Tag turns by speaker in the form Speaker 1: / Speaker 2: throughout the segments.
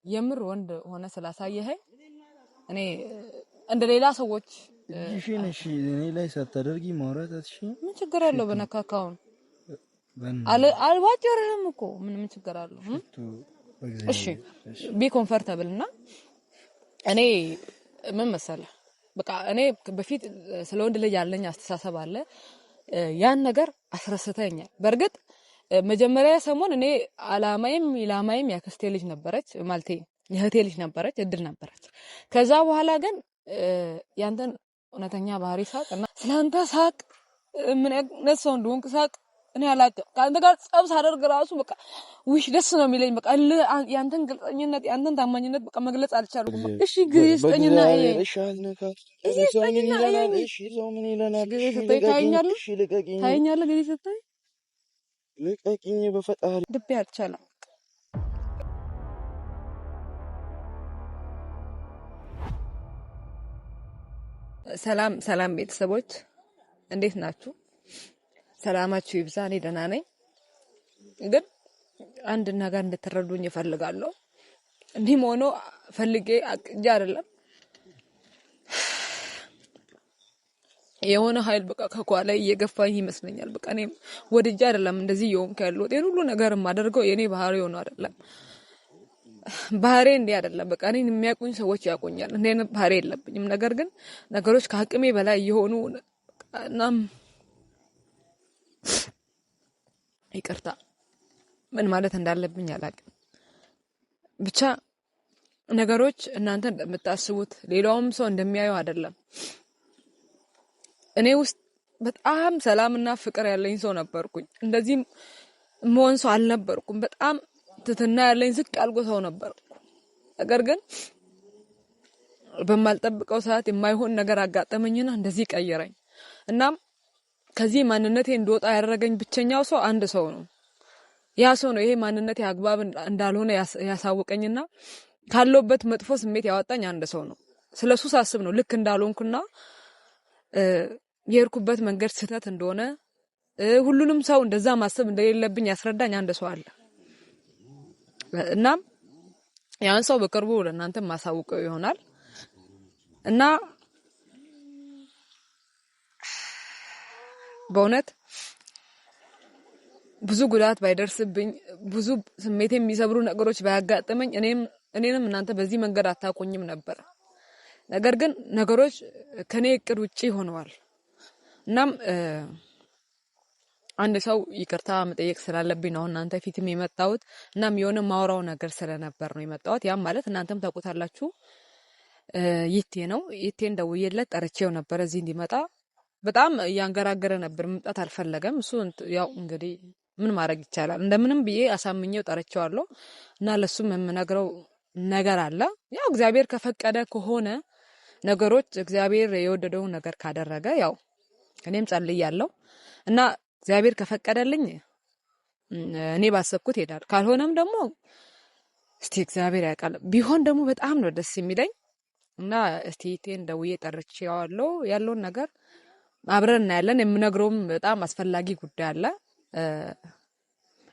Speaker 1: የምር ወንድ ሆነ ስላሳየኸኝ እኔ እንደሌላ ሰዎች
Speaker 2: እሺ እኔ ላይ ሳታደርጊ ማውራታሽ
Speaker 1: ምን ችግር አለው? በነካካው አልባጭርህም እኮ ምን ችግር አለው? እሺ ቢ ኮምፎርታብል እና እኔ ምን መሰለህ በቃ እኔ በፊት ስለ ወንድ ልጅ ያለኝ አስተሳሰብ አለ ያን ነገር አስረስተኛል። በርግጥ መጀመሪያ ሰሞን እኔ ኢላማዬም ያክስቴ ልጅ ነበረች ማለቴ የህቴ ልጅ ነበረች እድል ነበረች። ከዛ በኋላ ግን ያንተን እውነተኛ ባህሪ ሳቅና ስላንተ ሳቅ ምን ነሰው እንደሆንክ ሳቅ እኔ አላውቅም። ካንተ ጋር ጸብ ሳደርግ ራሱ በቃ ውሽ ደስ ነው የሚለኝ። በቃ ያንተን ግልጽኝነት ያንተን ታማኝነት በቃ መግለጽ አልቻልኩም። እሺ ግሪስጠኝና እሺ አልነካት እሺ ሰው ምን ይለናል? እሺ ታየኛለህ ግሪስጠኝ ልቀቂኝ በፈጣሪ ድቤ አልቻለም። ሰላም ቤተሰቦች እንዴት ናችሁ? ሰላማችሁ ይብዛ። እኔ ደህና ነኝ። ግን አንድ ነገር እንድትረዱኝ እፈልጋለሁ። እንዲህ ሆኖ ፈልጌ አቅጄ አይደለም። የሆነ ኃይል በቃ ከኳላ እየገፋኝ ይመስለኛል። በቃ እኔም ወድጄ አይደለም እንደዚህ የሆንኩ ያለው። ሁሉ ነገር ማደርገው የኔ ባህሪ ሆኖ አይደለም። ባህሪ እንዲህ አይደለም። በቃ እኔን የሚያቁኝ ሰዎች ያቁኛል። እንደኔ ባህሪ የለብኝም። ነገር ግን ነገሮች ከአቅሜ በላይ የሆኑ እናም ይቅርታ ምን ማለት እንዳለብኝ አላውቅም። ብቻ ነገሮች እናንተ እንደምታስቡት ሌላውም ሰው እንደሚያየው አይደለም። እኔ ውስጥ በጣም ሰላምና ፍቅር ያለኝ ሰው ነበርኩኝ። እንደዚህ መሆን ሰው አልነበርኩም። በጣም ትትና ያለኝ ዝቅ ያልኩ ሰው ነበርኩ። ነገር ግን በማልጠብቀው ሰዓት የማይሆን ነገር አጋጠመኝና እንደዚህ ቀየረኝ። እናም ከዚህ ማንነቴ እንደወጣ ያደረገኝ ብቸኛው ሰው አንድ ሰው ነው። ያ ሰው ነው ይሄ ማንነቴ አግባብ እንዳልሆነ ያሳወቀኝና ካለውበት መጥፎ ስሜት ያወጣኝ አንድ ሰው ነው። ስለሱ ሳስብ ነው ልክ እንዳልሆንኩና የርኩበት መንገድ ስህተት እንደሆነ ሁሉንም ሰው እንደዛ ማሰብ እንደሌለብኝ ያስረዳኝ አንድ ሰው አለ። እናም ያን ሰው በቅርቡ ለእናንተ ማሳውቀው ይሆናል እና በእውነት ብዙ ጉዳት ባይደርስብኝ ብዙ ስሜት የሚሰብሩ ነገሮች ባያጋጥመኝ እኔንም እናንተ በዚህ መንገድ አታቆኝም ነበር። ነገር ግን ነገሮች ከኔ እቅድ ውጪ ሆነዋል። እናም አንድ ሰው ይቅርታ መጠየቅ ስላለብኝ ነው እናንተ ፊትም የመጣሁት። እናም የሆነ ማውራው ነገር ስለነበር ነው የመጣሁት። ያም ማለት እናንተም ታውቁታላችሁ ይቴ ነው። ይቴን ደውዬለት ጠርቼው ነበር እዚህ እንዲመጣ። በጣም ያንገራገረ ነበር፣ መምጣት አልፈለገም። እሱ ያው እንግዲህ ምን ማድረግ ይቻላል፣ እንደምንም ብዬ አሳምኜው ጠርቼዋለሁ እና ለሱም የምነግረው ነገር አለ። ያው እግዚአብሔር ከፈቀደ ከሆነ ነገሮች እግዚአብሔር የወደደው ነገር ካደረገ ያው እኔም ጸልያለሁ እና እግዚአብሔር ከፈቀደልኝ እኔ ባሰብኩት ሄዳለሁ። ካልሆነም ደግሞ እስቲ እግዚአብሔር ያውቃል። ቢሆን ደግሞ በጣም ነው ደስ የሚለኝ እና እስቲ ይቴን ደውዬ ጠርቼዋለሁ። ያለውን ነገር አብረን እናያለን። የምነግረውም በጣም አስፈላጊ ጉዳይ አለ።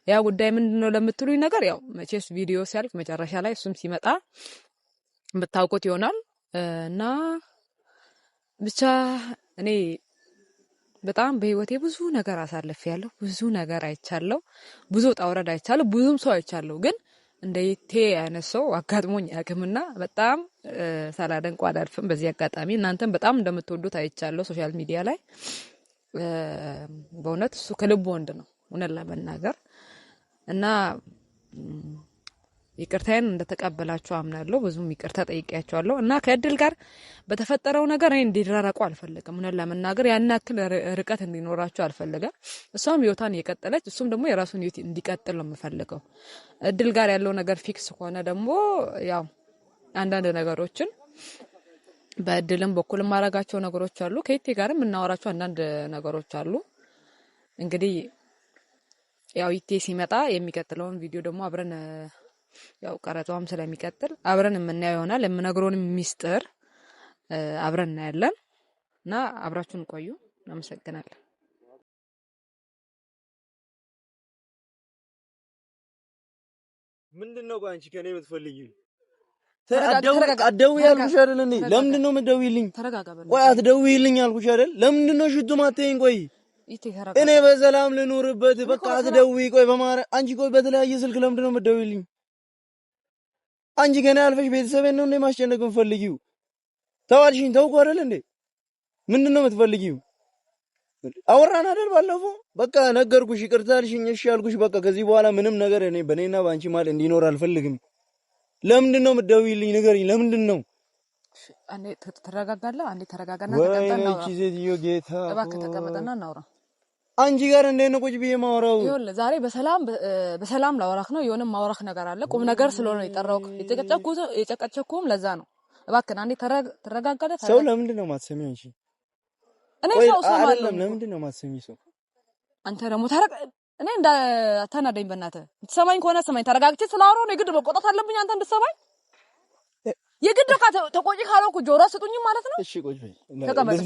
Speaker 1: ያ ጉዳይ ምንድነው ለምትሉኝ ነገር ያው መቼስ ቪዲዮ ሲያልፍ መጨረሻ ላይ እሱም ሲመጣ ብታውቁት ይሆናል እና ብቻ እኔ በጣም በህይወቴ ብዙ ነገር አሳልፌያለሁ። ብዙ ነገር አይቻለሁ። ብዙ ጣውረድ አይቻለሁ። ብዙም ሰው አይቻለሁ። ግን እንደ ይቴ አይነት ሰው አጋጥሞኝ አያውቅምና በጣም ሳላደንቀው አላልፍም። በዚህ አጋጣሚ እናንተም በጣም እንደምትወዱት አይቻለሁ ሶሻል ሚዲያ ላይ። በእውነት እሱ ከልብ ወንድ ነው እውነት ለመናገር እና ይቅርታዬን እንደተቀበላችሁ አምናለሁ። ብዙም ይቅርታ ጠይቄያቸዋለሁ እና ከእድል ጋር በተፈጠረው ነገር እኔ እንዲራራቁ አልፈልግም። እውነት ለመናገር ያን ያክል ርቀት እንዲኖራቸው አልፈልግም። እሷም ህይወቷን እየቀጠለች እሱም ደግሞ የራሱን ህይወት እንዲቀጥል ነው የምፈልገው። እድል ጋር ያለው ነገር ፊክስ ሆነ ደግሞ ያው አንዳንድ ነገሮችን በእድልም በኩል ማረጋቸው ነገሮች አሉ። ከይቴ ጋርም እናወራቸው አንዳንድ ነገሮች አሉ። እንግዲህ ያው ይቴ ሲመጣ የሚቀጥለውን ቪዲዮ ደግሞ አብረን ያው ቀረጻውም ስለሚቀጥል አብረን የምናየው ይሆናል። የምነግሮንም ሚስጥር አብረን እናያለን እና አብራችሁን ቆዩ። አመሰግናለሁ።
Speaker 3: ምንድነው አንቺ ከኔ የምትፈልጊው?
Speaker 2: አትደውይ አልኩሽ አይደል እንዴ? ለምንድን ነው የምትደውይልኝ? ቆይ አትደውይልኝ አልኩሽ አይደል? ለምንድን ነው ሽቱ ማትይኝ? ቆይ እኔ በሰላም ልኑርበት። በቃ አትደውይ። ቆይ በማርያም አንቺ ቆይ በተለያየ ስልክ ለምንድን ነው የምትደውይልኝ? አንቺ ገና ያልፈሽ ቤተሰቤን ነው እንዴ ማስጨነቅ የምትፈልጊው? ተዋልሽኝ ተውኩ አይደል እንዴ? ምንድን ነው የምትፈልጊው? አወራን አይደል ባለፈው? በቃ ነገርኩሽ፣ ይቅርታ አልሽኝ፣ እሺ አልኩሽ። በቃ ከዚህ በኋላ ምንም ነገር እኔ በእኔና በአንቺ ማለት እንዲኖር አልፈልግም። ለምንድን ነው የምትደውይልኝ? ንገሪኝ፣ ለምንድን ነው?
Speaker 1: አንዴ ተረጋጋለህ። አንዴ ተረጋጋና ተቀመጥና
Speaker 2: እቺ ሴትዮ ጌታ
Speaker 1: እባክህ ተቀመጥና እናውራ።
Speaker 2: አንቺ ጋር እንዴት ነው ቁጭ ብዬ ማወራው?
Speaker 1: ይኸውልህ ዛሬ በሰላም ላወራህ ነው። የሆነ ማወራህ ነገር አለ፣ ቁም ነገር ስለሆነ የጠራሁህ። የጨቀጨኩህም ለዛ ነው። እባክህ አንዴ ተረጋጋለህ።
Speaker 2: ሰው ለምንድን ነው የማትሰሚው አንቺ?
Speaker 1: እኔ ሰው
Speaker 2: አይደለም። ለምንድን ነው የማትሰሚው ሰው?
Speaker 1: አንተ ደግሞ እኔ እንዳታናደኝ በእናትህ። የምትሰማኝ ከሆነ ሰማኝ። ተረጋግቼ ስላወራሁ ነው የግድ መቆጣት አለብኝ አንተ እንድትሰማኝ? የግድ ተቆጪ ካልኩ ጆሮ ስጡኝም ማለት ነው።
Speaker 2: እሺ ቆይ
Speaker 1: ተቀመጥ።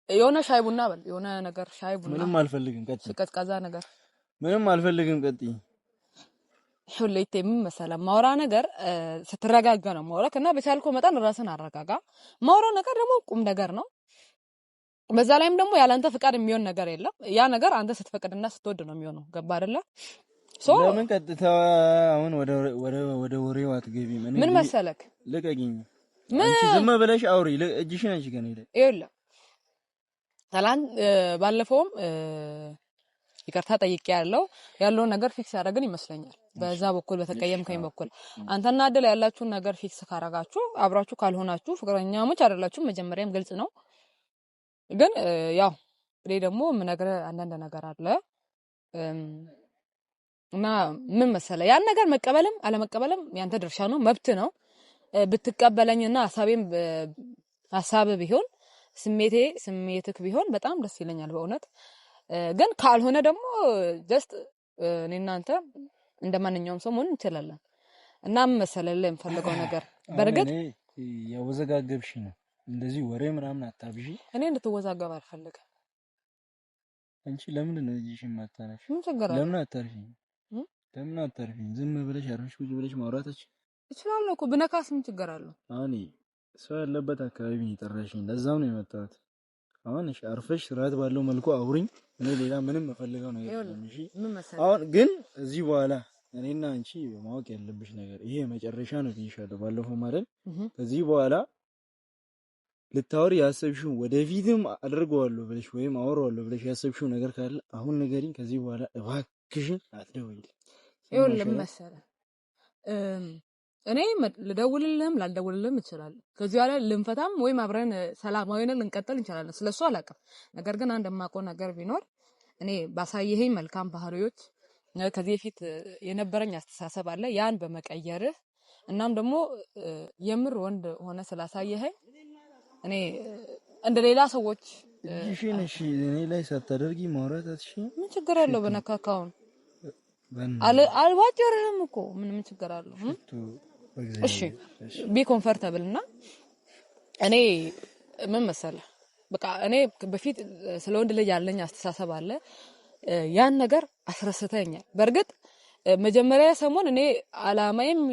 Speaker 1: የሆነ ሻይ ቡና በል፣ የሆነ ነገር ሻይ ቡና።
Speaker 2: ምንም አልፈልግም። ቀጥይ።
Speaker 1: ቀዝቃዛ ነገር
Speaker 2: ምንም አልፈልግም። ቀጥይ።
Speaker 1: ይኸውልህ ምን መሰለህ ማውራ ነገር ስትረጋጋ ነው ማውራት እና በቻልከው መጠን ራስን አረጋጋ። ማውራው ነገር ደግሞ ቁም ነገር ነው። በዛ ላይም ደግሞ ያላንተ ፍቃድ የሚሆን ነገር የለም። ያ ነገር አንተ ስትፈቅድና ስትወድ ነው የሚሆነው። ገባ አይደለ?
Speaker 2: ለምን ቀጥታ አሁን ወደ ወሬው አትገቢም?
Speaker 1: ምን መሰለክ፣
Speaker 2: ልቀቂኝ። አንቺ ዝም ብለሽ አውሪ። እጅሽን አንቺ ገና ይለ
Speaker 1: ይኸውልህ ባለፈውም ይቅርታ ጠይቄ ያለውን ነገር ፊክስ ያደረግን ይመስለኛል። በዛ በኩል በተቀየምከኝ በኩል አንተና አደለ ያላችሁን ነገር ፊክስ ካረጋችሁ አብራችሁ ካልሆናችሁ ፍቅረኛሞች አይደላችሁ። መጀመሪያም ግልጽ ነው። ግን ያው እኔ ደግሞ የምነግርህ አንዳንድ ነገር አለ እና ምን መሰለህ ያን ነገር መቀበልም አለመቀበልም ያንተ ድርሻ ነው፣ መብት ነው። ብትቀበለኝና ሀሳብህ ቢሆን ስሜትክ ቢሆን በጣም ደስ ይለኛል በእውነት። ግን ካልሆነ ደግሞ ጀስት እኔ እናንተ እንደማንኛውም ሰው መሆን እንችላለን። እና ምን መሰለህ የምፈልገው ነገር በርግጥ
Speaker 2: ያወዘጋገብሽ ነው። እንደዚህ ወሬ ምናምን አታብዢ።
Speaker 1: እኔ እንድትወዛገብ አልፈልግም።
Speaker 2: አንቺ ለምንድን ነው እጂሽን ማታነሽ?
Speaker 1: ምን ችግር አለ?
Speaker 2: ለምን አታርፊኝ? ዝም ብለሽ አርፈሽ ቁጭ ብለሽ ማውራትሽ
Speaker 1: እችላለሁ እኮ ብነካስ ምን ችግር አለው?
Speaker 2: አሁን ሰው ያለበት አካባቢ ነው የጠራሽኝ፣ ለዛም ነው የመጣሁት። አሁን እሺ አርፈሽ ስርዓት ባለው መልኩ አውሪኝ። እኔ ሌላ ምንም መፈልገው ነገር የለም። እሺ አሁን ግን እዚህ በኋላ እኔና አንቺ ማወቅ ያለብሽ ነገር ይሄ መጨረሻ ነው ብዬሻለሁ ባለፈው ማለት። ከዚህ በኋላ ልታወሪ ያሰብሽው ወደፊትም አድርገዋለሁ ብለሽ ወይም አወራዋለሁ ብለሽ ያሰብሽው ነገር ካለ አሁን ንገሪኝ። ከዚህ በኋላ እባክሽን አትደውይልኝ።
Speaker 1: ይኸውልህ መሰለህ እኔ ልደውልልህም ላልደውልልህም እችላለሁ። ከዚህ በኋላ ልንፈታም ወይም አብረን ሰላማዊ ነን ልንቀጥል እንችላለን። ስለሱ አላውቅም። ነገር ግን አንድ የማውቀው ነገር ቢኖር እኔ ባሳየኸኝ መልካም ባህሪዎች ከዚህ በፊት የነበረኝ አስተሳሰብ አለ። ያን በመቀየርህ እናም ደግሞ የምር ወንድ ሆነ ስላሳየኸኝ እኔ እንደ ሌላ ሰዎች
Speaker 2: እሺ እኔ ላይ ሳታደርጊ ማውራት እሺ
Speaker 1: ምን ችግር አለው? በነካካውን አልዋጭርህም እኮ ምን ችግር አለው? እሺ ቢ ኮምፎርታብል እና እኔ ምን መሰለህ በቃ እኔ በፊት ስለ ወንድ ልጅ ያለኝ አስተሳሰብ አለ። ያን ነገር አስረስተኛል። በርግጥ መጀመሪያ ሰሞን እኔ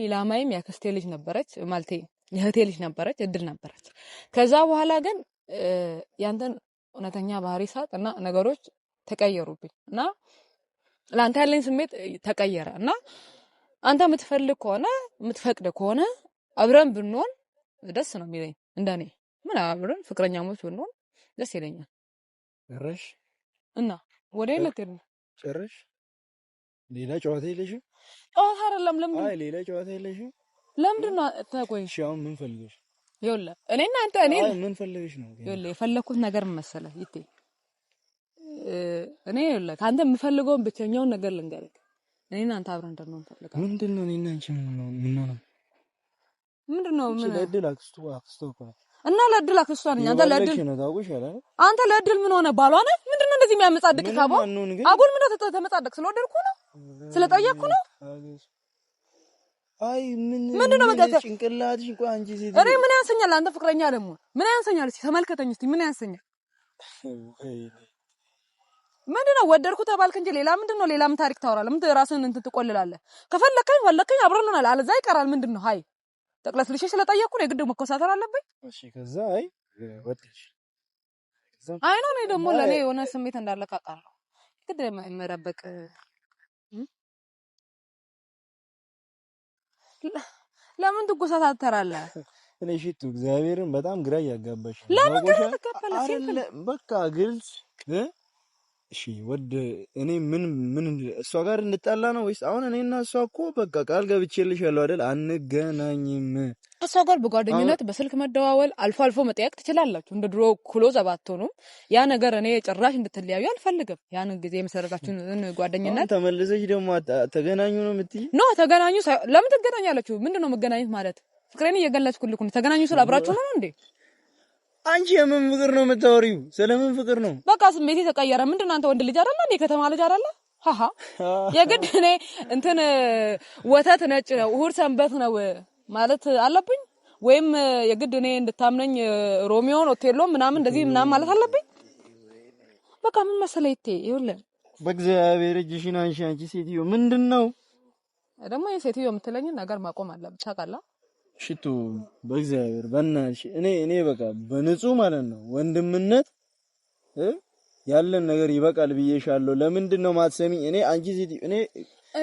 Speaker 1: ኢላማዬም ያክስቴ ልጅ ነበረች ማለቴ የእህቴ ልጅ ነበረች፣ እድል ነበረች። ከዛ በኋላ ግን ያንተን እውነተኛ ባህሪ ሳጥ እና ነገሮች ተቀየሩብኝ እና ለአንተ ያለኝ ስሜት ተቀየረ እና አንተ የምትፈልግ ከሆነ የምትፈቅድ ከሆነ አብረን ብንሆን ደስ ነው የሚለኝ። እንደኔ ምን አብረን ፍቅረኛሞች ብንሆን ደስ ይለኛል።
Speaker 2: ጭራሽ
Speaker 1: እና ወደ ለተር
Speaker 2: ጭራሽ ሌላ ጨዋታ የለሽም?
Speaker 1: ጨዋታ አይደለም። ለምን?
Speaker 2: አይ ሌላ ጨዋታ የለሽም?
Speaker 1: ለምንድን ነው ተቆይ?
Speaker 2: እሺ አሁን ምን ፈልገሽ?
Speaker 1: ይኸውልህ እኔና አንተ እኔ
Speaker 2: ምን ፈልገሽ ነው?
Speaker 1: ይኸውልህ የፈለኩት ነገር መሰለህ ይቴ እኔ ይኸውልህ ካንተ የምፈልገውን ብቸኛውን ነገር ልንገርህ። እኔና አንተ አብረን እንደሆነ እንፈልጋለን።
Speaker 2: ምንድነው እኔና አንቺ ምን ነው?
Speaker 1: ምንድነው? ምን
Speaker 2: ለድል አክስቱ እኮ
Speaker 1: እና ለድል አክስቱ ነኝ። አንተ ለድል ምን ሆነ? ባሏ ነህ? ምንድነው እንደዚህ የሚያመጻድቅ ካቦ? አጉል ምን ተመጻደቅ? ስለወደድኩ ነው? ስለጠየቅኩ ነው? አይ ምንድነው በቃ
Speaker 2: ጭንቅላትሽ እንኳን አንቺ ሴት
Speaker 1: እኔ ምን ያንሰኛል? አንተ ፍቅረኛ ደግሞ ምን ያንሰኛል? እስኪ ተመልከተኝ እስኪ ምን ያንሰኛል? ምንድነው ወደድኩ ተባልክ እንጂ ሌላ ምንድነው? ሌላ ምን ታሪክ ታወራለህ? ምን ራስህን እንትን ትቆልላለህ? ከፈለከኝ አብረን እንሆናለን። አለዛ ይቀራል። ምንድነው? ሃይ ጠቅለስልሽ ስለጠየቅኩ ነው የግድ መኮሳተር አለብኝ?
Speaker 2: እሺ ከዛ አይ ወጥሽ
Speaker 1: አይ ነው ደግሞ ለኔ የሆነ ስሜት እንዳለ ካቃለሁ ግድ መረበቅ ለምን ትኮሳተራለህ?
Speaker 2: እኔ ሽቱ እግዚአብሔርን በጣም ግራ ያጋባሽ።
Speaker 1: ለምን ግራ ተከፈለ?
Speaker 2: በቃ ግልጽ እሺ ወደ እኔ ምን እሷ ጋር እንጣላ ነው ወይስ አሁን እኔና እሷ እኮ በቃ ቃል ገብቼልሻለሁ አይደል? አንገናኝም።
Speaker 1: እሷ ጋር በጓደኝነት በስልክ መደዋወል አልፎ አልፎ መጠየቅ ትችላላችሁ። እንደ ድሮ ክሎዝ አባትሆኑም ያ ነገር እኔ ጭራሽ እንድትለያዩ አልፈልግም። ያን ጊዜ የመሰረታችሁን ጓደኝነት
Speaker 2: ተመልሰሽ ደግሞ ተገናኙ ነው የምትይ?
Speaker 1: ኖ ተገናኙ። ለምን ትገናኛላችሁ? ምንድነው መገናኘት ማለት? ፍቅሬን እየገለጽኩልኩ ነው። ተገናኙ ስለ አብራችሁ ነው እንዴ?
Speaker 2: አንቺ የምን ፍቅር ነው የምታወሪው? ስለምን ፍቅር ነው?
Speaker 1: በቃ ስሜቴ ተቀየረ። ምንድነው አንተ ወንድ ልጅ አይደለ እንዴ? ከተማ ልጅ አይደለ? ሃሃ የግድ እኔ እንትን ወተት ነጭ ነው እሑድ ሰንበት ነው ማለት አለብኝ? ወይም የግድ እኔ እንድታምነኝ ሮሚዮን ኦቴሎ ምናምን እንደዚህ ምናምን ማለት አለብኝ? በቃ ምን መሰለኝ ይኸውልህ
Speaker 2: በእግዚአብሔር እጅሽን አንሺ። አንቺ ሴትዮ ምንድነው
Speaker 1: ደግሞ የሴትዮ የምትለኝን ነገር ማቆም አለብህ ታውቃለህ?
Speaker 2: ሽቱ በእግዚአብሔር በእናትሽ እኔ በቃ በንጹህ ማለት ነው ወንድምነት ያለን ነገር ይበቃል ብዬሻለሁ። ለምንድን ነው ማትሰሚኝ? እኔ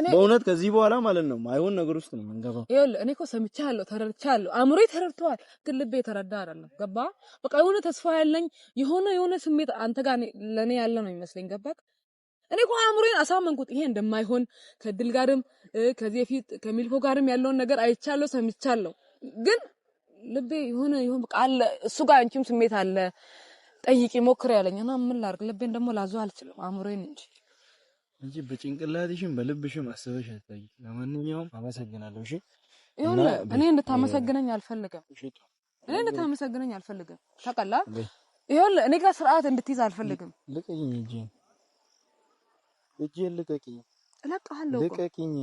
Speaker 2: በእውነት ከዚህ በኋላ ማለት ነው ማይሆን ነገር ውስጥ ነው የምንገባው።
Speaker 1: ይኸውልህ እኔ እኮ ሰምቻለሁ፣ ተረድቻለሁ። አእምሮዬ ተረድቷል፣ ግን ልቤ ተረዳ አይደለም። ገባ? በቃ የሆነ ተስፋ ያለኝ የሆነ ስሜት አንተ ጋር ለኔ ያለ ነው ይመስለኝ። ገባክ? እኔ እኮ አእምሮዬን አሳመንኩት ይሄ እንደማይሆን ከድል ጋርም ከዚህ በፊት ከሚልኮ ጋርም ያለውን ነገር አይቻለሁ፣ ሰምቻለሁ። ግን ልቤ የሆነ በቃ አለ እሱ ጋር አንቺም ስሜት አለ ጠይቂ ሞክር ያለኝና ምን ላድርግ? ልቤን ደግሞ ላዘው አልችልም አእምሮዬን እንጂ
Speaker 2: በጭንቅላትሽም በልብሽም አስበሽ አትጠይቂ። ለማንኛውም አመሰግናለሁ። እሺ
Speaker 1: ይኸውልህ እኔ እንድታመሰግነኝ አልፈልግም። ታውቃለህ? ይኸውልህ እኔ ጋር ስርዓት እንድትይዝ አልፈልግም።
Speaker 2: ልቀቂኝ፣ እጄን ልቀቂኝ።
Speaker 1: እለቅሃለሁ።
Speaker 2: ልቀቂኝ።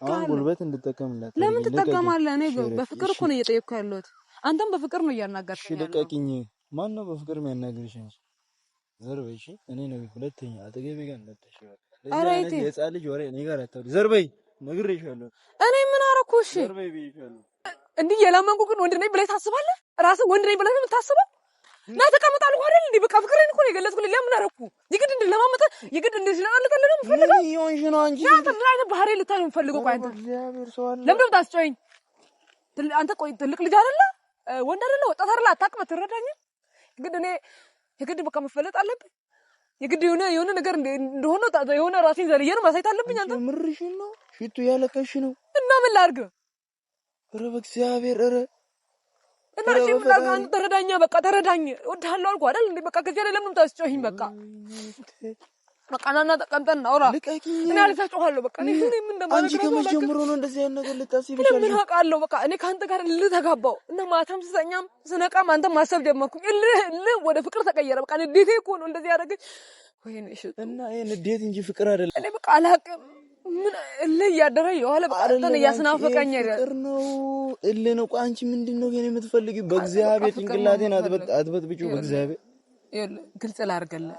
Speaker 2: አሁን ጉልበት እንድጠቀምላት
Speaker 1: ለምን ትጠቀማለህ? እኔ በፍቅር እኮ ነው እየጠየቅኩ ያለሁት። አንተም በፍቅር ነው እያናገርከኝ ያለው።
Speaker 2: ልቀቂኝ። ማን ነው በፍቅር የሚያናግርሽ? ዘርበይ። እሺ እኔ ነው ሁለተኛ አጠገቤ ጋር እንዳትሽ።
Speaker 1: አራይቲ
Speaker 2: የጻ ልጅ ወሬ እኔ ጋር አታውሪ። ዘርበይ ነግሬሻለሁ።
Speaker 1: እኔ ምን አደረኩ? እሺ
Speaker 2: ዘርበይ ብዬሻለሁ።
Speaker 1: እንዲህ የለመንኩ ግን ወንድ ነኝ ብለህ ታስባለህ? ራስህ ወንድ ነኝ ብለህ ነው የምታስበው? እና ተቀምጣለሁ አይደል እንዴ? በቃ ፍቅሬን እኮ ነው የገለጽኩልህ። ለምን አደረኩ? ይግድ እንድለማመጥ ይግድ እንድለማመጥ ነው የምፈልገው።
Speaker 2: ምን ይሆንሽ ነው አንቺ?
Speaker 1: አንተ ምን አይነት ባህሪ ልታይ ነው የምፈልገው? ቆይ አንተ ለምን ብታስጨኝ? አንተ ቆይ ትልቅ ልጅ አይደለ? ወንድ አይደለ? ወጣት አይደለ? አታውቅም? አትረዳኝም? የግድ በቃ መፈለጥ አለብኝ። የግድ የሆነ ነገር እንደሆነ የሆነ ራሴን ዘልዬ ነው ማሳየት አለብኝ። አንተ
Speaker 2: ምርሽን ነው? ሽቱ ያለቀሽ ነው
Speaker 1: እና ምን ላድርግ?
Speaker 2: ኧረ በእግዚአብሔር ኧረ
Speaker 1: እና እሺ ምን ላድርግ? አንተ ተረዳኛ፣ በቃ ተረዳኝ። እወድሃለሁ አልኩህ አይደል እንዴ? በቃ ከዚህ ላይ ለምን ታስጨኝ? በቃ ናና ተቀምጠን አውራ። እኔ አልተጫወታለሁ። በቃ እኔ ምን እንደማደርግ
Speaker 2: አንቺ ከመጀመሩ ነው እንደዚህ አይነት ነገር ልታስቢ ይችላል።
Speaker 1: ምን አውቃለሁ? በቃ እኔ ካንተ ጋር ልተጋባው እና ማታም ስሰኛም ስነቃም አንተ ማሰብ ጀመርኩኝ። ወደ ፍቅር ተቀየረ። በቃ ንዴቴ እኮ ነው እንደዚህ ያደረገኝ። ወይኔ እሺ። እና
Speaker 2: ይሄ ንዴት እንጂ ፍቅር አይደለም።
Speaker 1: እኔ በቃ አላውቅም። ምን እያደረ የኋላ በቃ አንተን እያስናፈቀኝ
Speaker 2: ፍቅር ነው ነው። ቆይ አንቺ ምንድነው የኔ የምትፈልጊው? በእግዚአብሔር ጭንቅላቴን አትበጥብጪው። በእግዚአብሔር
Speaker 1: ግልጽ ላድርግልህ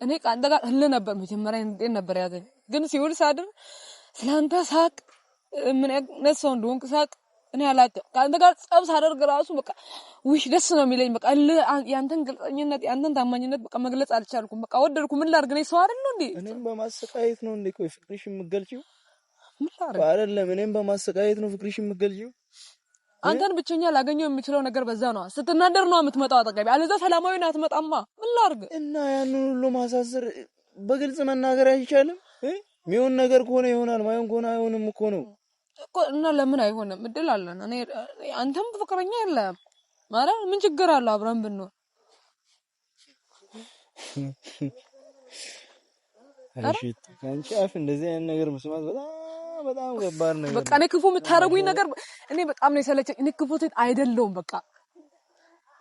Speaker 1: እኔ ከአንተ ጋር ነበር መጀመሪያ እንዴት ነበር ያዘኝ። ግን ሲውል ሳድር ስላንተ ሳቅ ምን አይነት ሰው እንደሆንክ ሳቅ እኔ አላውቅም። ከአንተ ጋር ጸብ ሳደርግ ራሱ በቃ ውሽ ደስ ነው የሚለኝ። በቃ ያንተን ግልጽኝነት ያንተን ታማኝነት በቃ መግለጽ አልቻልኩም። በቃ ወደድኩ። ምን ላድርግ? እኔ ሰው አይደል እንዴ?
Speaker 2: እኔም በማሰቃየት ነው እንዴ ቆይ ፍቅርሽ የምትገልጪው? ምን ላድርግ? አይደለም እኔም በማሰቃየት ነው ፍቅርሽ የምትገልጪው?
Speaker 1: አንተን ብቸኛ ላገኘው የምችለው ነገር በዛ ነው። ስትናደር ነው የምትመጣው አጠገቤ። አለዛ ሰላማዊ ነው አትመጣማ። ምን ላድርግ? እና
Speaker 2: ያንን ሁሉ ማሳሰር በግልጽ መናገር አይቻልም? የሚሆን ነገር ከሆነ ይሆናል፣ ማይሆን ከሆነ አይሆንም እኮ ነው
Speaker 1: እኮ። እና ለምን አይሆንም? እድል አለን። እኔ አንተም ፍቅረኛ የለም ማለት ምን ችግር አለው? አብረን ብንሆን
Speaker 2: እሺ። ካንቺ አፍ እንደዚህ አይነት ነገር መስማት በጣም ከባድ ነገር።
Speaker 1: በቃ እኔ ክፉ የምታረጉኝ ነገር እኔ በጣም ነው የሰለቸኝ። እኔ ክፉ ሴት አይደለሁም። በቃ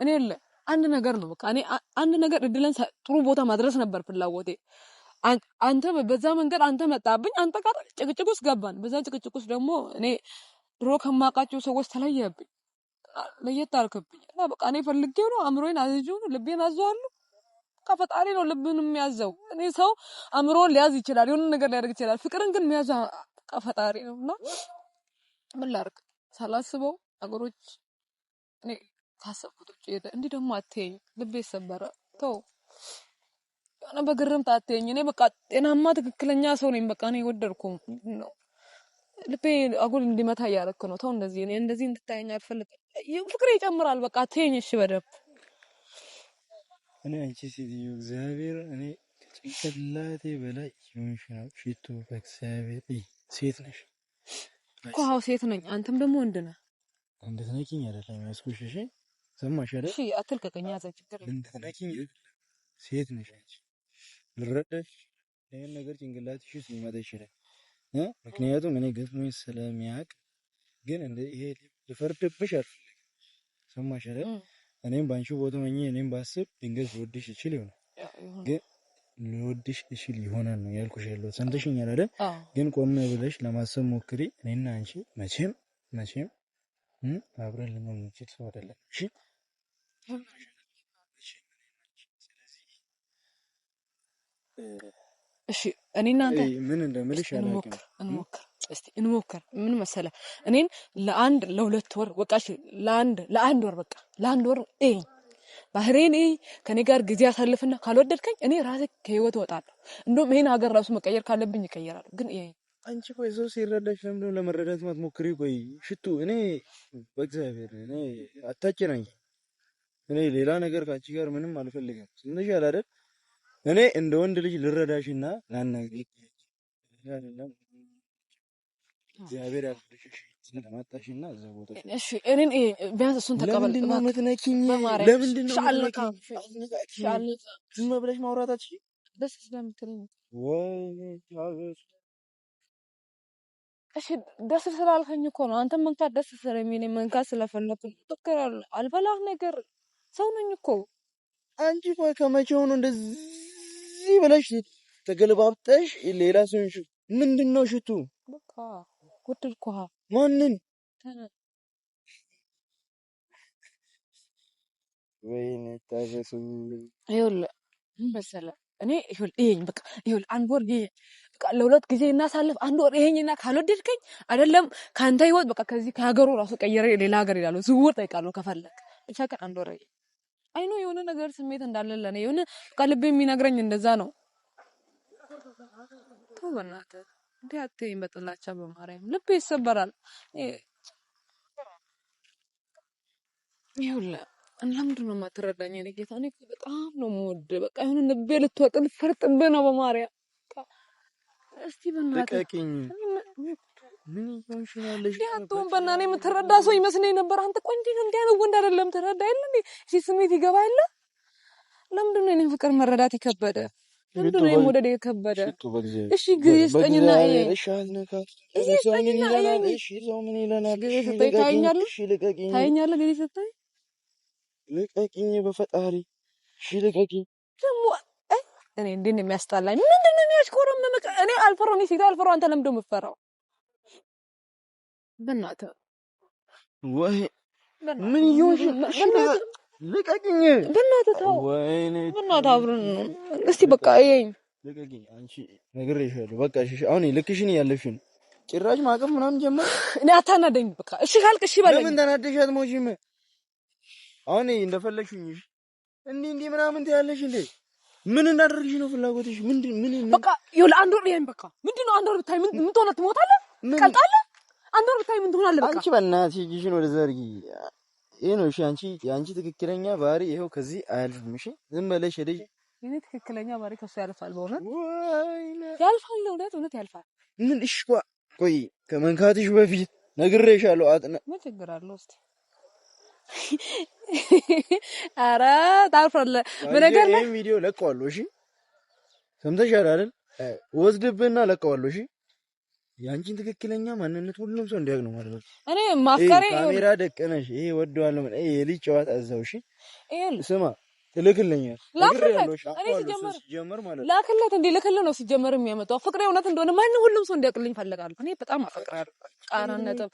Speaker 1: እኔ አንድ ነገር ነው በቃ እኔ አንድ ነገር እድለን ጥሩ ቦታ ማድረስ ነበር ፍላጎቴ። አንተ በዛ መንገድ አንተ መጣብኝ። አንተ ጋር ጭቅጭቅ ውስጥ ገባን። በዛ ጭቅጭቅ ውስጥ ደግሞ እኔ ድሮ ከማውቃቸው ሰዎች ተለየብኝ፣ ለየት አልክብኝ እና በቃ እኔ ፈልጌው ነው አእምሮዬን አዝዤው ነው ልቤን አዘዋለሁ። ፈጣሪ ነው ልብህን የሚያዘው። እኔ ሰው አእምሮን ሊያዝ ይችላል፣ የሆነ ነገር ሊያደርግ ይችላል። ፍቅርን ግን የሚያዝ ፈጣሪ ነውና ምን ላድርግ ሳላስበው ነገሮች እኔ ካሰብኩት ውጭ ሄደ። እንዲህ ደግሞ አትይኝ፣ ልቤ ሰበረ። ተው የሆነ በግርምት አትይኝ። እኔ በቃ ጤናማ ትክክለኛ ሰው ነኝ። በቃ እኔ ወደድኩ ነው ልቤ አጉል እንዲመታ እያደረክ ነው። ተው እንደዚህ እኔ እንደዚህ እንድታየኝ አልፈልግም። ፍቅሬ ይጨምራል። በቃ አትይኝ እሺ በደንብ
Speaker 2: እኔ አንቺ ሴትዮ እግዚአብሔር እኔ ከጭንቅላቴ በላይ ይሁንሽ ነው። ሽቶ በእግዚአብሔር ሴት ነሽ
Speaker 1: እኮ። አዎ ሴት ነኝ። አንተም ደግሞ ወንድ ነህ።
Speaker 2: እንድትነኪኝ አይደለም ያስኩሽ። እሺ ሰማሽ አይደል?
Speaker 1: እሺ አትልቀቀኝ። ያዘ ችግር
Speaker 2: እንድትነኪኝ ሴት ነሽ አንቺ። ልረዳሽ ይሄን ነገር ጭንቅላትሽ ውስጥ ሊመጣ ይችላል ምክንያቱም እኔ ገጥሞኝ ስለሚያውቅ። ግን እንደ ይሄ ልፈርድብሽ አልፈልግም። ሰማሽ አይደል? እኔም ባንቺ ቦታ ሆኜ እኔም ባስብ ድንገት ልወድሽ ይችል ይሆናል። ግን ልወድሽ ይችል ይሆናል ነው ያልኩሽ ያለው። ሰምተሽኛል አይደል? ግን ቆም ብለሽ ለማሰብ ሞክሪ። እኔና አንቺ መቼም አብረን ልንሆን እንችል ሰው አይደለም። እሺ
Speaker 1: እሺ እኔና አንተ
Speaker 2: ምን እንደምልሽ አላውቅም።
Speaker 1: እንሞክር። ምን መሰለህ እኔን ለአንድ ለሁለት ወር በቃሽ፣ ለአንድ ወር በቃ ለአንድ ወር ባህሬን ከኔ ጋር ጊዜ አሳልፍና ካልወደድከኝ እኔ ራሴ ከህይወት እወጣለሁ። እንደውም ይሄን ሀገር ራሱ መቀየር ካለብኝ እቀየራለሁ። ግን
Speaker 2: አንቺ ቆይ ሰው ሲረዳሽ ለምንድነው ለመረዳት ማትሞክሪ? ቆይ ሽቱ እኔ በእግዚአብሔር እኔ አታጭናኝ። እኔ ሌላ ነገር ካንቺ ጋር ምንም አልፈልግም። ትንሽ አይደል? እኔ እንደ ወንድ ልጅ ልረዳሽና ላናግሪሽ አይደለም እግዚአብሔር ያፍርሽ ስለማጣሽና እዛ ቦታ
Speaker 1: እሺ እኔን ቢያንስ እሱን ተቀበል።
Speaker 2: ለምንድን ነው የምትነኪኝ? ለምንድን ነው ዝም ብለሽ ማውራታችን
Speaker 1: ደስ ስለምትለኝ
Speaker 2: ወይ?
Speaker 1: እሺ ደስ ስላልከኝ እኮ ነው። አንተ መንካት ደስ ስለሚለኝ መንካት ስለፈለኩ ትከራል። አልበላህ ነገር ሰው ነኝ እኮ።
Speaker 2: አንቺ ቆይ ከመቼው ነው እንደዚህ ብለሽ ተገልባብጠሽ ሌላ ሰው እንሽ? ምንድነው ሽቱ?
Speaker 1: በቃ ወደድኩህ።
Speaker 2: ማንን? ወይኔ ታገሱ።
Speaker 1: ይኸውልህ ምን መሰለህ እኔ ይሄኝ በቃ ይኸውልህ አንድ ወር በቃ ለሁለት ጊዜ እናሳልፍ። አንድ ወር ይሄኝና ካልወደድከኝ አይደለም ካንተ ህይወት በቃ ከዚህ ከሀገሩ ራሱ ቀየረ ሌላ ሀገር ይላሉ። ዝውውር ጠይቃለሁ ከፈለክ ብቻ ቀን አንድ ወር አይኖ የሆነ ነገር ስሜት እንዳለ ለኔ የሆነ በቃ ልቤ የሚነግረኝ እንደዛ ነው። ተው በእናትህ እንዴ አትይኝ በጥላቻ በማርያም ልቤ ይሰበራል። ይኸውልህ ለምንድን ነው የማትረዳኝ? እኔ ጌታ እኔ በጣም ነው የምወድህ። በቃ የሆነ ልቤ ልትወጥ ልፈርጥብህ ነው በማርያም። እስቲ በእናትህ
Speaker 2: ልቀቂኝ። ምን ይሆንሻለሽ?
Speaker 1: ዲያቶን በእናትህ የምትረዳ ሰው ይመስለኝ ነበር። አንተ ቆይ እንዴ እንዴ ነው ወንድ አይደለም ትረዳ የለ እንዴ? እሺ ስሜት ይገባ የለ? ለምንድን ነው የኔን ፍቅር መረዳት የከበደ? ለምንድን ነው የመውደድ የከበደ? እሺ ጊዜ ስጠኝና
Speaker 2: እሺ አልነካት። እሺ ሰው ምን ይለናል?
Speaker 1: ታየኛለህ ጊዜ ስጠኝ።
Speaker 2: ልቀቂኝ በፈጣሪ እሺ ልቀቂኝ።
Speaker 1: ደግሞ እኔ እንዴት ነው የሚያስጣላኝ? ምንድን ነው የሚያሽኮረመም? እኔ አልፈራው። እኔ ሴት አልፈራው። አንተ ለምንድን ነው የምትፈራው? በእናትህ
Speaker 2: ወይ ምን ይሁንሽ? ልቀቂኝ
Speaker 1: በእናትህ ተው።
Speaker 2: ወይኔ
Speaker 1: በእናትህ አብረን ነው እስቲ በቃ ይሄን
Speaker 2: ልቀቂኝ። አንቺ ነግሬሻለሁ። በቃ እሺ አሁን ልክሽን ያለሽን ጭራሽ ማቀፍ ምናምን ጀመር።
Speaker 1: እኔ አታናደኝ። በቃ እሺ ካልክ እሺ በለኝ።
Speaker 2: ለምን ተናደሽ አትሞቺም? አሁን እንደፈለግሽኝ እንዲህ ምናምን ትያለሽ እንዴ? ምን እንዳደረግሽ ነው ፍላጎትሽ? ምን
Speaker 1: በቃ ይኸውልህ አንድ ወር ይሄን በቃ ምንድነው አንድ ወር ብታይ ምን ትሆነ? ትሞታለህ? ትቀልጣለህ? አንድ ወር ብታይ ምን ትሆናለህ? በቃ
Speaker 2: አንቺ በእናትሽ እጅሽን ወደ ዘርጊ። ይሄ ነው እሺ። አንቺ ትክክለኛ ባህሪ ይሄው ከዚህ አያልፍም። እሺ ዝም ብለሽ ሄደሽ
Speaker 1: እኔ ትክክለኛ ባህሪ ከሱ ያልፋል። በእውነት ያልፋል። እውነት ያልፋል።
Speaker 2: ምን እሺ ቆይ ከመንካትሽ በፊት ነግሬሻለሁ።
Speaker 1: ምን ችግር አለው? እስቲ ኧረ ታርፋለህ። በነገር ላይ
Speaker 2: ቪዲዮ ለቀዋለሁ። እሺ ሰምተሻል አይደል? ወስድብህና ለቀዋለሁ። እሺ ያንቺን ትክክለኛ ማንነት ሁሉም ሰው እንዲያውቅ ነው ማለት ነው።
Speaker 1: እኔ ማፍቀሬ
Speaker 2: ካሜራ ደቀነሽ ይሄ ወደዋለሁ ምን የልጅ ጨዋታ እዛው። እሺ ስማ ትልክልኛል። እኔ ሲጀመር ማለት
Speaker 1: ላክለት እንዴ ልክልህ ነው ሲጀመር የሚያመጣው ፍቅሬ እውነት እንደሆነ ማንም ሁሉም ሰው እንዲያውቅልኝ ፈልጋለሁ። እኔ በጣም አፈቅራለሁ። ቃና ነጥብ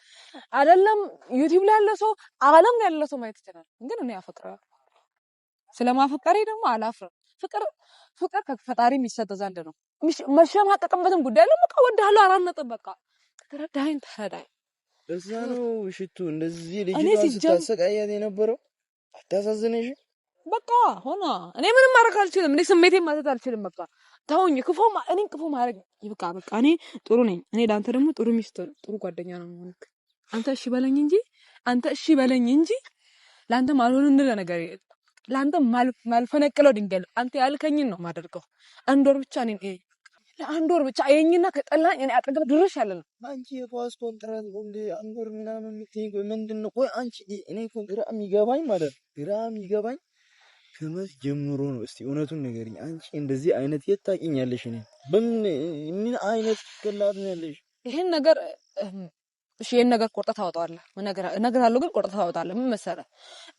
Speaker 1: አይደለም ዩቲዩብ ላይ ያለ ሰው ዓለም ላይ ያለ ሰው ማየት ይችላል። ግን እኔ አፈቅራለሁ። ስለማፈቀሬ ደግሞ አላፍርም። ፍቅር ከፈጣሪ የሚሰጥ ዘንድ ነው። መሸማቀቅበትም ጉዳይ አለ። በቃ ወዳለው አራት ነጥብ በቃ ተረዳኸኝ።
Speaker 2: እዛ ነው ሽቱ እንደዚህ ልጅ ስታሰቃያት የነበረው አታሳዝነሽ?
Speaker 1: በቃ ሆና እኔ ምንም ማድረግ አልችልም። እኔ ስሜቴን ማዘዝ አልችልም። በቃ ተውኝ። እኔን ክፉ ማድረግ ይብቃ። በቃ እኔ ጥሩ ነኝ። እኔ ለአንተ ደግሞ ጥሩ ሚስት ጥሩ ጓደኛ ነው የምሆንክ። አንተ እሺ በለኝ እንጂ ለአንተ ማልሆን ነገር ለአንተ ማልፈነቅለው ድንጋይ አንተ ያልከኝን ነው የማደርገው። አንድ ወር ብቻ የኝና ከጠላኝ እኔ አጠገብ ድርሽ ያለ ነው።
Speaker 2: አንቺ የኳስ ኮንትራት እንደ አንድ ወር ምናምን የምትይኝ ምንድን ነው? ቆይ አንቺ እኔ እኮ ግራ የሚገባኝ ከመቼ ጀምሮ ነው? እስቲ እውነቱን ንገሪኝ። አንቺ እንደዚህ አይነት የት ታውቂኛለሽ? እኔ ምን አይነት ገላት ነው ያለሽ?
Speaker 1: ይሄን ነገር ቆርጠህ ታወጣዋለህ። እነግርሃለሁ፣ ግን ቆርጠህ ታወጣለህ። ምን መሰለህ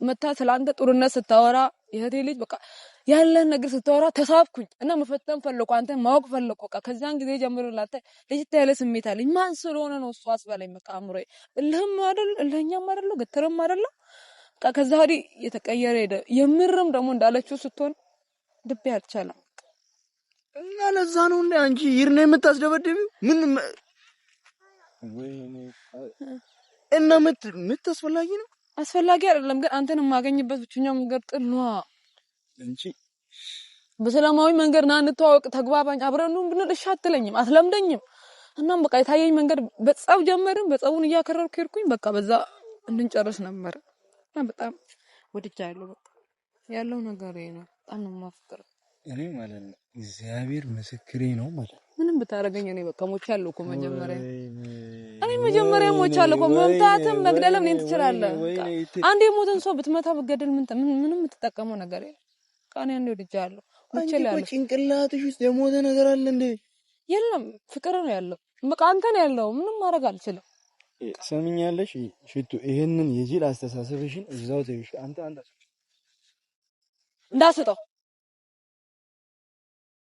Speaker 1: መታ ስለአንተ ጥሩነት ስታወራ የእህቴ ልጅ በቃ ያለን ነገር ስታወራ ተሳብኩኝ እና መፈተን ፈለኩ፣ አንተን ማወቅ ፈለኩ። በቃ ከዛን ጊዜ ጀምሮ ላንተ ልጅት ያለ ስሜት አለኝ። ማን ስለሆነ ነው እሱ አስበለኝ። በቃ አእምሮዬ እልህኛም አይደለሁ ግትርም አይደለሁ። በቃ ከዛ ወዲህ የተቀየረ ሄደ። የምርም ደግሞ እንዳለችው ስትሆን ልቤ አልቻለም
Speaker 2: እና ለዛ ነው እንደ አንቺ ይርና የምታስደበድቢው ምን እና አስፈላጊ ነው?
Speaker 1: አስፈላጊ አይደለም፣ ግን አንተን የማገኝበት ብቸኛው መንገድ ጥል ነው
Speaker 2: እንጂ
Speaker 1: በሰላማዊ መንገድ ና እንተዋወቅ፣ ተግባባኝ፣ አብረን ነው ብንል እሺ አትለኝም፣ አትለምደኝም። እናም በቃ የታየኝ መንገድ በጸብ ጀመርን። በጸቡን እያከረርኩ ሄድኩኝ። በቃ በዛ እንድንጨርስ ነበር እና በጣም ወድጃለሁ። በቃ ያለው ነገር ነው። በጣም ነው የማፈቅረው
Speaker 2: እኔ ማለት ነው። እግዚአብሔር ምስክሬ ነው ማለት
Speaker 1: ምንም ብታረገኝ እኔ በቃ ሞቻለሁ እኮ መጀመሪያ ሞቻለሁ እኮ። መምታትም መግደልም እኔን ትችላለህ። አንዴ የሞተን ሰው ብትመታ ብትገድል ምንም የምትጠቀመው ነገር የለም። ቃኔ አንዴ ወድጃለሁ ሞቻለሁ።
Speaker 2: ጭንቅላትሽ ውስጥ የሞተ ነገር አለ እንዴ?
Speaker 1: የለም፣ ፍቅር ነው ያለው። በቃ አንተ ነው ያለው። ምንም ማድረግ አልችልም።
Speaker 2: ሰምኛለሽ ሽቱ፣ ይሄንን የጅል አስተሳሰብሽን እዛው ተይሽ። አንተ እንዳሰጠው